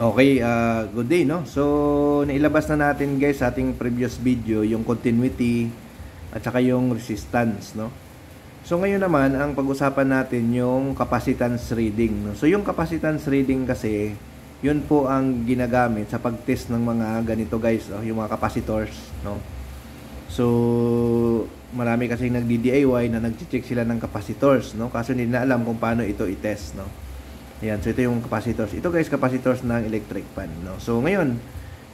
Okay, good day, no? So, nailabas na natin guys sa ating previous video yung continuity at saka yung resistance, no? So, ngayon naman, ang pag-usapan natin yung capacitance reading, no? So, yung capacitance reading kasi, yun po ang ginagamit sa pag-test ng mga ganito guys, no? Yung mga capacitors, no? So, marami kasi nagdi-DIY na nag-check sila ng capacitors, no? Kaso hindi na alam kung paano ito i-test, no? Ayan, so ito yung capacitors. Ito guys, capacitors ng electric fan, no? So ngayon,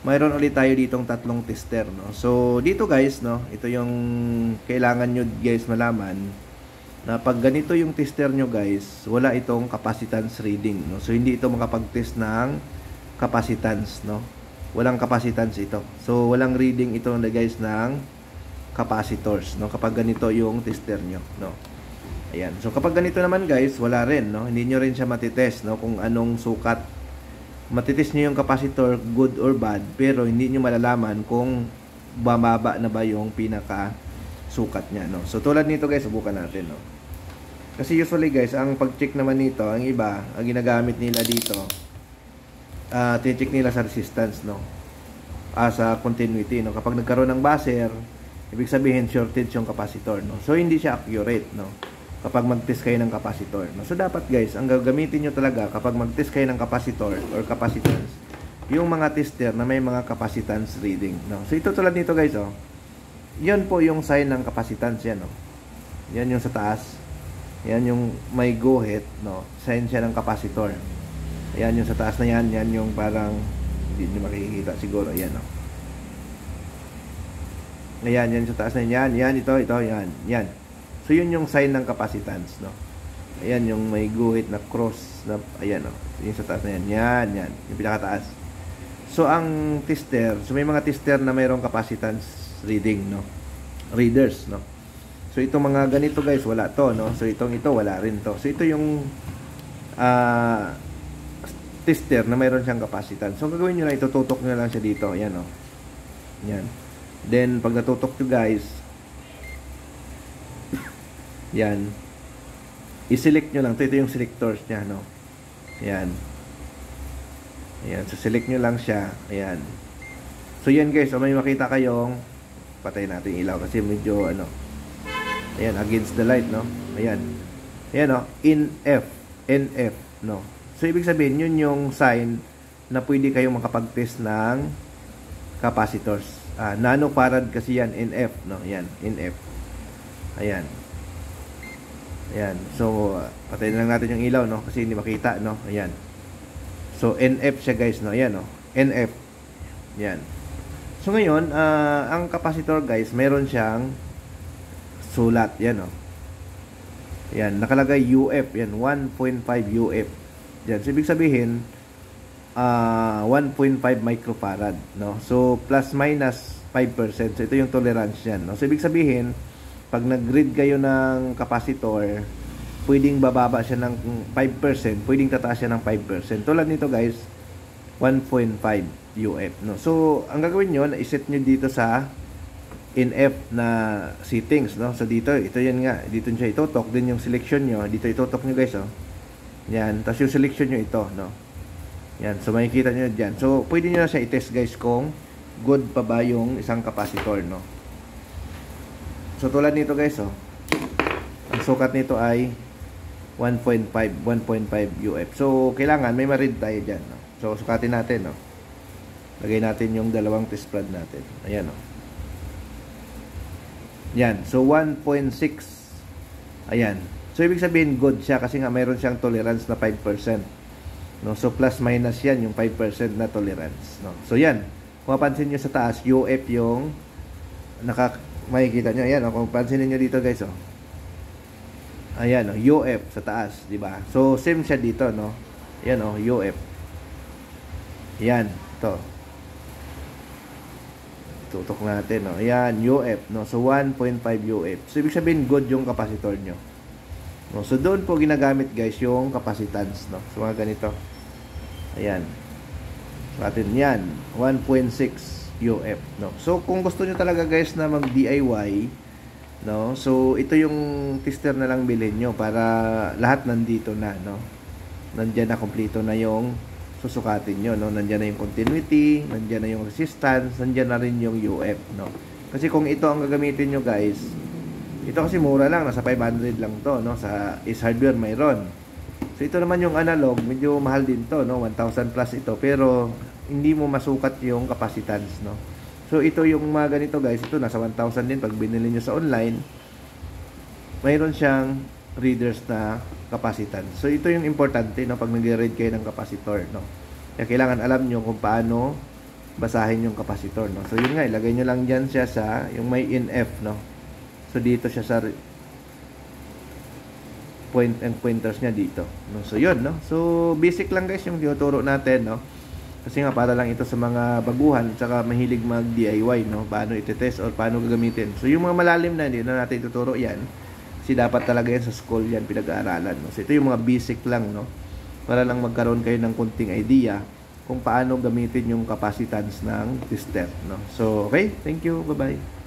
mayroon ulit tayo ditong tatlong tester, no? So dito guys, no, ito yung kailangan nyo guys malaman na pag ganito yung tester nyo guys, wala itong capacitance reading, no? So hindi ito makapag-test ng capacitance, no? Walang capacitance ito. So walang reading ito na guys ng capacitors, no? Kapag ganito yung tester nyo, no? Ayan. So kapag ganito naman guys, wala rin, no? Hindi nyo rin siya matitest, no? Kung anong sukat. Matitest nyo yung capacitor, good or bad, pero hindi nyo malalaman kung bababa na ba yung pinaka sukat niya, no? So tulad nito guys, subukan natin, no? Kasi usually guys, ang pag-check naman nito, ang iba, ang ginagamit nila dito, tine-check nila sa resistance, no? Sa continuity, no? Kapag nagkaroon ng buzzer, ibig sabihin shortage yung capacitor, no? So hindi siya accurate, no? Kapag mag-test kayo ng capacitor, no? So dapat guys, ang gagamitin nyo talaga kapag mag-test kayo ng capacitor or capacitance, yung mga tester na may mga capacitance reading, no? So ito tulad nito guys, oh. Yan po yung sign ng capacitance yan, oh. Yan yung sa taas. Yan yung may guhit, no? Sign siya ng capacitor. Yan yung sa taas na yan, yan yung parang hindi nyo makikita siguro, yan, oh. Ayan, yan sa taas na yan, yan, ito, yan. So, yun yung sign ng capacitance, no? Ayan, yung may guhit na cross, na, ayan, no? Yung sa taas na yan, yan, yung pinakataas. So, ang tester, so may mga tester na mayroong capacitance reading, no? Readers, no? So, itong mga ganito, guys, wala to, no? So, ito, wala rin to. So, ito yung tester na mayroon siyang capacitance. So, gagawin nyo lang, itututok nyo lang siya dito, ayan, no? Yan. Then, pag natutok nyo, guys, yan, i-select nyo lang. Ito yung selectors nya, no? Yan. Ayan. So, select nyo lang siya. Ayan. So, yan guys. So, may makita kayong patay natin ilaw kasi medyo, ano, ayan, against the light, no? Ayan. Ayan, no? In F. NF, no? So, ibig sabihin, yun yung sign na pwede kayong makapag-test ng capacitors. Nanofarad kasi yan, NF, no? Ayan, NF. Ayan. Ayan. So, patayin lang natin yung ilaw, no? Kasi hindi makita, no? Ayan. So, NF siya, guys, no? Ayan, no? NF. Ayan. So, ngayon, ang capacitor, guys, mayroon siyang sulat. Ayan, no? Ayan. Nakalagay UF. Ayan. 1.5 UF. Ayan. So, ibig sabihin, 1.5 microfarad, no? So, plus minus 5%. So, ito yung tolerance yan, no? So, ibig sabihin, pag nag-grid kayo ng capacitor, pwedeng bababa siya ng 5%, pwedeng tataas siya ng 5%. Tulad nito guys, 1.5 UF, no? So, ang gagawin nyo, iset nyo dito sa NF na settings, no? So, dito, ito yan nga, dito nyo siya itutok, din yung selection nyo, dito itutok nyo guys, oh. Yan, tapos yung selection nyo ito, no? Yan, so makikita nyo dyan. So, pwede nyo na siya i-test guys kung good pa ba yung isang capacitor, no? So, tulad nito guys, oh. Ang sukat nito ay 1.5 UF. So, kailangan may ma-read tayo dyan, no? So, sukatin natin, no? Lagay natin yung dalawang test prod natin. Ayan, no? Yan. So, 1.6. Ayan. So, ibig sabihin good siya kasi nga mayroon siyang tolerance na 5%. No? So, plus minus yan yung 5% na tolerance, no? So, yan. Kung mapansin nyo sa taas, UF yung makikita nyo, ayan, kung pansinin nyo dito guys, oh. Ayan, UF sa taas, di ba? So, same siya dito, no? Ayan, UF. Ayan, to. Tutok natin, no? Ayan, UF, no? So, 1.5 UF. So, ibig sabihin, good yung capacitor nyo. No? So, doon po ginagamit, guys, yung capacitance, no? So, mga ganito. Ayan. So, atin yan, 1.6 UF, no? So, kung gusto nyo talaga guys na mag-DIY, no? So, ito yung tester na lang bilhin nyo para lahat nandito na, no? Nandiyan na, kompleto na yung susukatin nyo, no? Nandiyan na yung continuity, nandiyan na yung resistance, nandiyan na rin yung UF, no? Kasi kung ito ang gagamitin nyo guys, ito kasi mura lang, nasa 500 lang to, no? Sa Ace Hardware mayroon. So ito naman yung analog, medyo mahal din to, no? 1,000 plus ito, pero hindi mo masukat yung capacitance, no? So ito yung mga ganito guys, ito nasa 1,000 din pag binili nyo sa online. Mayroon siyang readers na capacitance. So ito yung importante, no, pag nagre-read kayo ng capacitor, no. Kaya kailangan alam nyo kung paano basahin yung capacitor, no. So yun nga, ilagay nyo lang diyan siya sa yung may INF, no. So dito siya sa point and pointers niya dito, no. So yun, no. So basic lang guys yung tinuturo natin, no. Kasi nga para lang ito sa mga baguhan saka mahilig mag DIY, no, paano i-test or paano gagamitin. So yung mga malalim na hindi na natin tuturo yan. Kasi dapat talaga yan sa school yan pinag-aaralan, no? So ito yung mga basic lang, no? Para lang magkaroon kayo ng kunting idea kung paano gamitin yung capacitance ng tester, no? So okay, thank you, bye-bye.